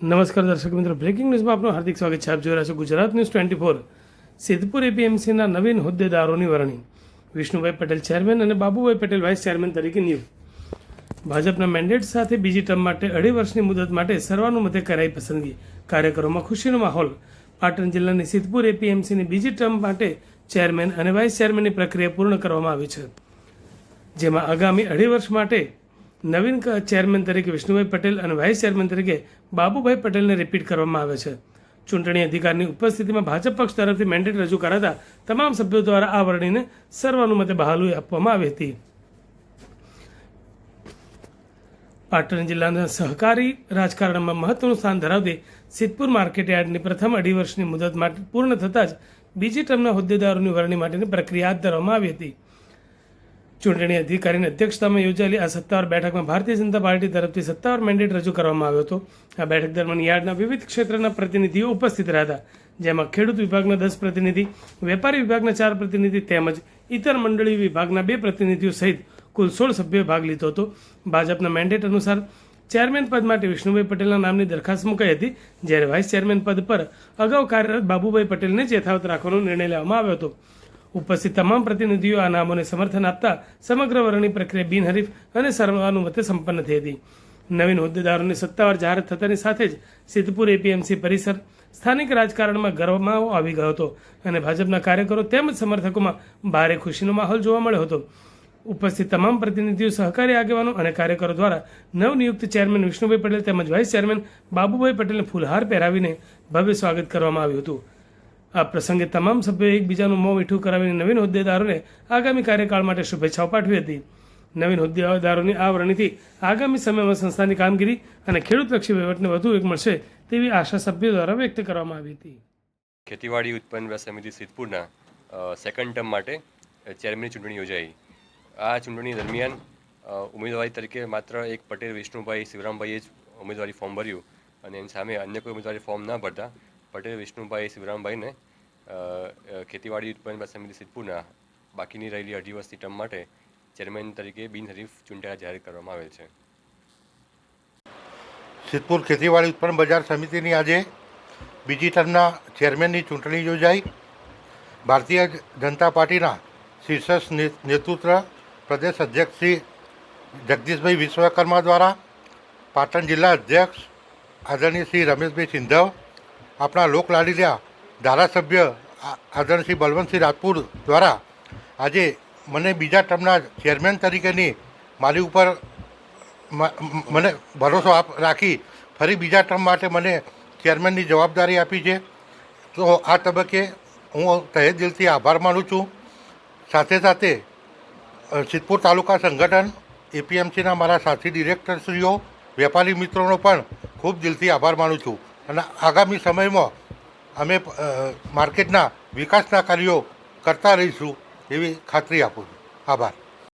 નમસ્કાર દર્શક મિત્રો, બ્રેકિંગ ન્યૂઝમાં આપનું હાર્દિક સ્વાગત છે. આપ જોઈ રહ્યા છો ગુજરાત ન્યૂઝ 24. સિદ્ધપુર એપીએમસીના નવીન હોદ્દેદારોની વરણી. વિષ્ણુભાઈ પટેલ ચેરમેન અને બાબુભાઈ પટેલ વાઇસ ચેરમેન તરીકે નિયુક્ત. ભાજપના મેન્ડેટ સાથે બીજી ટર્મ માટે 2.5 વર્ષની મુદત માટે સર્વાનુમતે કરાઈ પસંદગી. કાર્યકરોમાં ખુશીનો માહોલ. પાટણ જિલ્લાની સિદ્ધપુર એપીએમસીની બીજી ટર્મ માટે ચેરમેન અને વાઇસ ચેરમેનની પ્રક્રિયા પૂર્ણ કરવામાં આવી છે, જેમાં આગામી 2.5 વર્ષ માટે નવીન ચેરમેન તરીકે વિષ્ણુભાઈ પટેલ અને વાઇસ ચેરમેન તરીકે બાબુભાઈ પટેલને રિપીટ કરવામાં આવે છે. ચૂંટણી અધિકારીની ઉપસ્થિતિમાં ભાજપ પક્ષ તરફથી મેન્ડેટ રજૂ કરાતા તમામ સભ્યો દ્વારા આ વરણીને સર્વાનુમતે બહાલી આપવામાં આવી હતી. પાટણ જિલ્લાના સહકારી રાજકારણમાં મહત્વનું સ્થાન ધરાવતી સિદ્ધપુર માર્કેટયાર્ડની પ્રથમ 2.5 વર્ષની મુદત માટે પૂર્ણ થતાં જ બીજી ટર્મના હોદ્દેદારોની વરણી માટેની પ્રક્રિયા હાથ ધરવામાં આવી હતી. ચૂંટણી અધિકારીની અધ્યક્ષતામાં યોજાયેલી આ સત્તાવાર બેઠકમાં ભારતીય જનતા પાર્ટી તરફથી સત્તાવાર મેન્ડેટ રજૂ કરવામાં આવ્યો હતો. આ બેઠક દરમિયાન યાર્ડના વિવિધ ક્ષેત્રના પ્રતિનિધિઓ ઉપસ્થિત રહ્યા હતા, જેમાં ખેડૂત વિભાગના 10 પ્રતિનિધિ, વેપારી વિભાગના 4 પ્રતિનિધિ તેમજ ઇતર મંડળી વિભાગના 2 પ્રતિનિધિઓ સહિત કુલ 16 સભ્યોએ ભાગ લીધો હતો. ભાજપના મેન્ડેટ અનુસાર ચેરમેન પદ માટે વિષ્ણુભાઈ પટેલના નામની દરખાસ્ત મુકાઈ હતી, જ્યારે વાઇસ ચેરમેન પદ પર અગાઉ કાર્યરત બાબુભાઈ પટેલને જ યથાવત રાખવાનો નિર્ણય લેવામાં આવ્યો હતો. ઉપસ્થિત તમામ પ્રતિનિધિઓ આ નામોને સમર્થન આપતા સમગ્ર વરણી પ્રક્રિયા બિનહરીફ અને સર્વાનુમતે સંપન્ન થઈ હતી. નવીન હોદ્દેદારોની સત્તાવાર જાહેરાત થતાની સાથે જ સિદ્ધપુર એપીએમસી પરિસર સ્થાનિક રાજકારણમાં ગરમાવો આવી ગયો હતો અને ભાજપના કાર્યકરો તેમજ સમર્થકોમાં ભારે ખુશીનો માહોલ જોવા મળ્યો હતો. ઉપસ્થિત તમામ પ્રતિનિધિઓ, સહકારી આગેવાનો અને કાર્યકરો દ્વારા નવનિયુક્ત ચેરમેન વિષ્ણુભાઈ પટેલ તેમજ વાઇસ ચેરમેન બાબુભાઈ પટેલને ફૂલહાર પહેરાવીને ભવ્ય સ્વાગત કરવામાં આવ્યું હતું. આ પ્રસંગે તમામ સભ્યોએ એકબીજાનું મોં મીઠું કરાવીને નવીન હોદ્દેદારોને આગામી કાર્યકાળ માટે શુભેચ્છાઓ પાઠવી હતી. નવીન હોદ્દેદારોની આ વરણીથી આગામી સમયમાં સંસ્થાની કામગીરી અને ખેડૂતલક્ષી વહીવટને વધુ વેગ મળશે તેવી આશા સભ્યો દ્વારા વ્યક્ત કરવામાં આવી હતી. ખેતીવાડી ઉત્પન્ન સમિતિ સિદ્ધપુરના સેકન્ડ ટર્મ માટે ચેરમેનની ચૂંટણી યોજાઈ. આ ચૂંટણી દરમિયાન ઉમેદવારી તરીકે માત્ર એક પટેલ વિષ્ણુભાઈ શિવરામભાઈએ જ ઉમેદવારી ફોર્મ ભર્યું અને એની સામે અન્ય કોઈ ઉમેદવારી ફોર્મ ન ભરતા પટેલ વિષ્ણુભાઈ શિવરામભાઈને ખેતીવાડી ઉત્પન્ન સમિતિ સિદ્ધપુરના બાકીની રહેલી 2.5 વર્ષની ટર્મ માટે ચેરમેન તરીકે બિનહરીફ ચૂંટાયા જાહેર કરવામાં આવેલ છે. સિદ્ધપુર ખેતીવાડી ઉત્પન્ન બજાર સમિતિની આજે બીજી ટર્મના ચેરમેનની ચૂંટણી યોજાઈ. ભારતીય જનતા પાર્ટીના શીર્ષસ્થ નેતૃત્વ પ્રદેશ અધ્યક્ષ શ્રી જગદીશભાઈ વિશ્વકર્મા દ્વારા, પાટણ જિલ્લા અધ્યક્ષ આદરણીય શ્રી રમેશભાઈ સિંધવ, આપણા લોકલાડીલા ધારાસભ્ય આદરણીય શ્રી બલવંતસિંહ રાજપૂત દ્વારા આજે મને બીજા ટર્મના ચેરમેન તરીકેની મારી ઉપર મને ભરોસો રાખી ફરી બીજા ટર્મ માટે મને ચેરમેનની જવાબદારી આપી છે. તો આ તબક્કે હું તહે દિલથી આભાર માનું છું. સાથે સાથે સિદ્ધપુર તાલુકા સંગઠન એપીએમસીના મારા સાથી ડિરેક્ટરશ્રીઓ, વેપારી મિત્રોનો પણ ખૂબ દિલથી આભાર માનું છું અને આગામી સમયમાં અમે માર્કેટના વિકાસના કાર્યો કરતા રહીશું એવી ખાતરી આપું છું. આભાર.